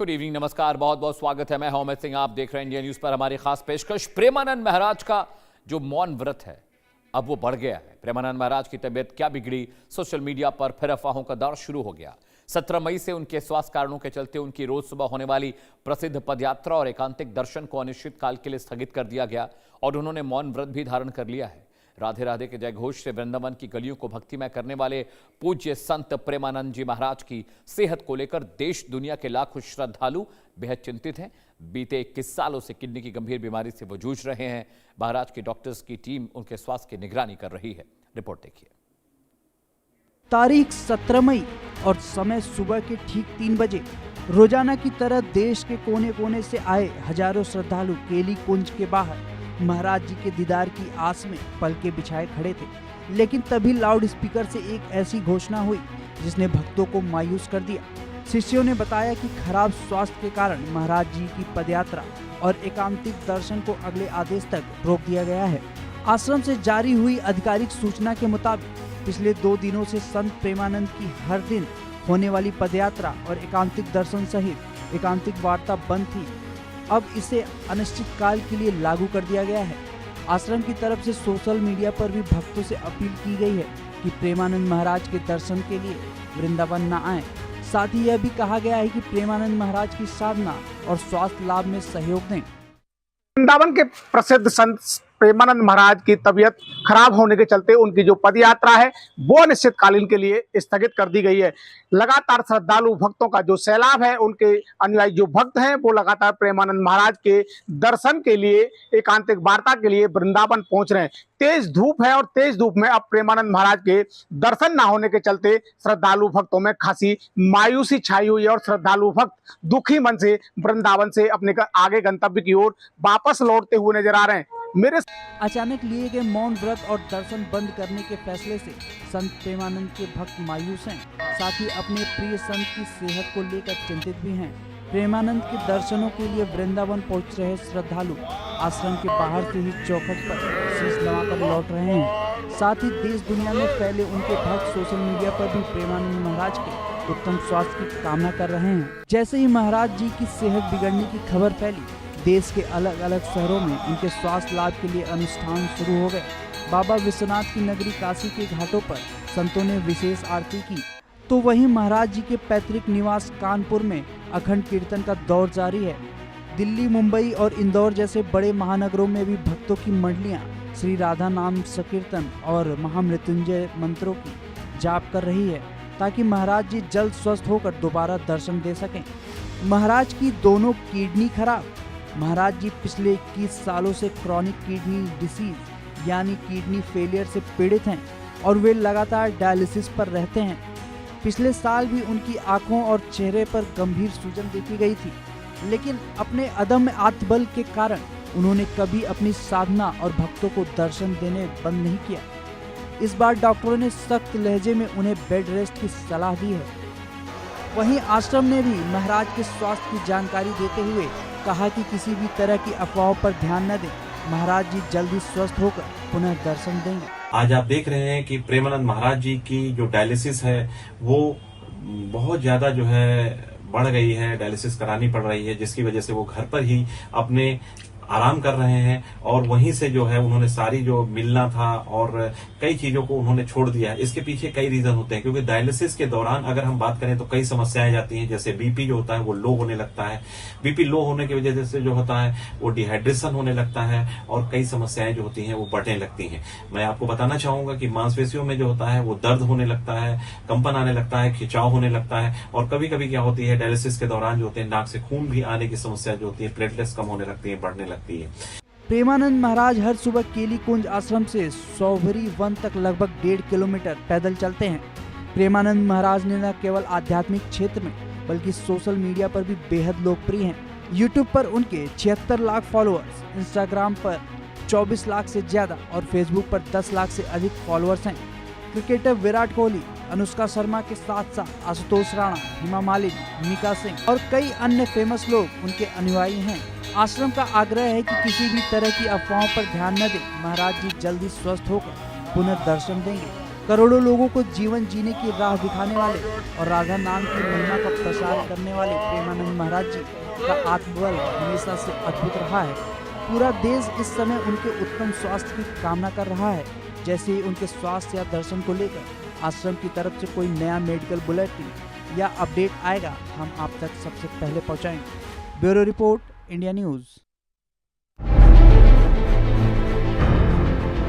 Good evening, नमस्कार, बहुत बहुत स्वागत है। मैं हूं अमित सिंह, आप देख रहे हैं इंडिया न्यूज पर। हमारी खास पेशकश प्रेमानंद महाराज का जो मौन व्रत है अब वो बढ़ गया है। प्रेमानंद महाराज की तबीयत क्या बिगड़ी, सोशल मीडिया पर फिर अफवाहों का दौर शुरू हो गया। 17 मई से उनके स्वास्थ्य कारणों के चलते उनकी रोज सुबह होने वाली प्रसिद्ध पदयात्रा और एकांतिक दर्शन को अनिश्चितकाल के लिए स्थगित कर दिया गया और उन्होंने मौन व्रत भी धारण कर लिया है। राधे राधे के जय घोष से वृंदावन की गलियों को भक्तिमय करने वाले पूज्य संत प्रेमानंद जी महाराज की सेहत को लेकर देश दुनिया के लाखों श्रद्धालु बेहद चिंतित हैं। बीते 21 सालों से किडनी की गंभीर बीमारी से वो जूझ रहे हैं। महाराज की डॉक्टर्स की टीम उनके स्वास्थ्य की निगरानी कर रही है। रिपोर्ट देखिए। तारीख 17 मई और समय सुबह के ठीक 3 बजे रोजाना की तरह देश के कोने कोने से आए हजारों श्रद्धालु केली कुंज के बाहर महाराज जी के दीदार की आस में पलके बिछाए खड़े थे। लेकिन तभी लाउड स्पीकर से एक ऐसी घोषणा हुई जिसने भक्तों को मायूस कर दिया। शिष्यों ने बताया कि खराब स्वास्थ्य के कारण महाराज जी की पदयात्रा और एकांतिक दर्शन को अगले आदेश तक रोक दिया गया है। आश्रम से जारी हुई आधिकारिक सूचना के मुताबिक पिछले 2 दिनों से संत प्रेमानंद की हर दिन होने वाली पदयात्रा और एकांतिक दर्शन सहित एकांतिक वार्ता बंद थी। अब इसे अनिश्चित काल के लिए लागू कर दिया गया है। आश्रम की तरफ से सोशल मीडिया पर भी भक्तों से अपील की गई है कि प्रेमानंद महाराज के दर्शन के लिए वृंदावन न आएं। साथ ही यह भी कहा गया है कि प्रेमानंद महाराज की साधना और स्वास्थ्य लाभ में सहयोग दें। वृंदावन के प्रसिद्ध संत प्रेमानंद महाराज की तबीयत खराब होने के चलते उनकी जो पदयात्रा है वो अनिश्चितकालीन के लिए स्थगित कर दी गई है। लगातार श्रद्धालु भक्तों का जो सैलाब है, उनके अनुयायी जो भक्त हैं वो लगातार प्रेमानंद महाराज के दर्शन के लिए, एकांतिक वार्ता के लिए वृंदावन पहुंच रहे हैं। तेज धूप है और तेज धूप में अब प्रेमानंद महाराज के दर्शन न होने के चलते श्रद्धालु भक्तों में खासी मायूसी छाई हुई है और श्रद्धालु भक्त दुखी मन से वृंदावन से अपने आगे गंतव्य की ओर वापस लौटते हुए नजर आ रहे हैं। मेरे अचानक लिए गए मौन व्रत और दर्शन बंद करने के फैसले से संत प्रेमानंद के भक्त मायूस हैं। साथ ही अपने प्रिय संत की सेहत को लेकर चिंतित भी हैं। प्रेमानंद के दर्शनों के लिए वृंदावन पहुंच रहे श्रद्धालु आश्रम के बाहर से ही चौखट पर शीश नवाकर लौट रहे हैं। साथ ही देश दुनिया में फैले उनके भक्त सोशल मीडिया पर भी प्रेमानंद महाराज के उत्तम स्वास्थ्य की कामना कर रहे हैं। जैसे ही महाराज जी की सेहत बिगड़ने की खबर फैली, देश के अलग अलग शहरों में उनके स्वास्थ्य लाभ के लिए अनुष्ठान शुरू हो गए। बाबा विश्वनाथ की नगरी काशी के घाटों पर संतों ने विशेष आरती की, तो वहीं महाराज जी के पैतृक निवास कानपुर में अखंड कीर्तन का दौर जारी है। दिल्ली, मुंबई और इंदौर जैसे बड़े महानगरों में भी भक्तों की मंडलियां श्री राधा नाम संकीर्तन और महामृत्युंजय मंत्रों की जाप कर रही है, ताकि महाराज जी जल्द स्वस्थ होकर दोबारा दर्शन दे सकें। महाराज की दोनों किडनी खराब। महाराज जी पिछले 21 सालों से क्रॉनिक किडनी डिसीज यानी किडनी फेलियर से पीड़ित हैं और वे लगातार डायलिसिस पर रहते हैं। पिछले साल भी उनकी आंखों और चेहरे पर गंभीर सूजन देखी गई थी, लेकिन अपने अदम्य आत्मबल के कारण उन्होंने कभी अपनी साधना और भक्तों को दर्शन देने बंद नहीं किया। इस बार डॉक्टरों ने सख्त लहजे में उन्हें बेड रेस्ट की सलाह दी है। वहीं आश्रम ने भी महाराज के स्वास्थ्य की जानकारी देते हुए कहा कि किसी भी तरह की अफवाहों पर ध्यान न दें। महाराज जी जल्दी स्वस्थ होकर पुनः दर्शन देंगे। आज आप देख रहे हैं कि प्रेमानंद महाराज जी की जो डायलिसिस है वो बहुत ज्यादा जो है बढ़ गई है, डायलिसिस करानी पड़ रही है, जिसकी वजह से वो घर पर ही अपने आराम कर रहे हैं और वहीं से जो है उन्होंने सारी जो मिलना था और कई चीजों को उन्होंने छोड़ दिया है। इसके पीछे कई रीजन होते हैं, क्योंकि डायलिसिस के दौरान अगर हम बात करें तो कई समस्याएं जाती हैं। जैसे बीपी जो होता है वो लो होने लगता है। बीपी लो होने की वजह से जो होता है वो डिहाइड्रेशन होने लगता है और कई समस्याएं जो होती हैं वो बढ़ने लगती हैं। मैं आपको बताना चाहूंगा कि मांसपेशियों में जो होता है वो दर्द होने लगता है, कंपन आने लगता है, खिंचाव होने लगता है और कभी कभी क्या होती है डायलिसिस के दौरान जो होते हैं नाक से खून भी आने की समस्या जो होती है, प्लेटलेट्स कम होने लगती है, बढ़ने लगती है। प्रेमानंद महाराज हर सुबह केली कुंज आश्रम से सौभरी वन तक लगभग 1.5 किलोमीटर पैदल चलते हैं। प्रेमानंद महाराज ने न केवल आध्यात्मिक क्षेत्र में बल्कि सोशल मीडिया पर भी बेहद लोकप्रिय हैं। यूट्यूब पर उनके 76 लाख फॉलोअर्स, इंस्टाग्राम पर 24 लाख से ज्यादा और फेसबुक पर 10 लाख से अधिक फॉलोअर्स हैं। क्रिकेटर विराट कोहली, अनुष्का शर्मा के साथ साथ आशुतोष राणा, हेमा मालिनी, मीका सिंह और कई अन्य फेमस लोग उनके अनुयायी हैं। आश्रम का आग्रह है कि किसी भी तरह की अफवाहों पर ध्यान न दें। महाराज जी जल्दी स्वस्थ होकर पुनः दर्शन देंगे। करोड़ों लोगों को जीवन जीने की राह दिखाने वाले और राधा नाम की महिमा का प्रसार करने वाले प्रेमानंद महाराज जी का आत्मबल हमेशा से अद्भुत रहा है। पूरा देश इस समय उनके उत्तम स्वास्थ्य की कामना कर रहा है। जैसे ही उनके स्वास्थ्य या दर्शन को लेकर आश्रम की तरफ से कोई नया मेडिकल बुलेटिन या अपडेट आएगा, हम आप तक सबसे पहले पहुंचाएंगे। Bureau report, India news.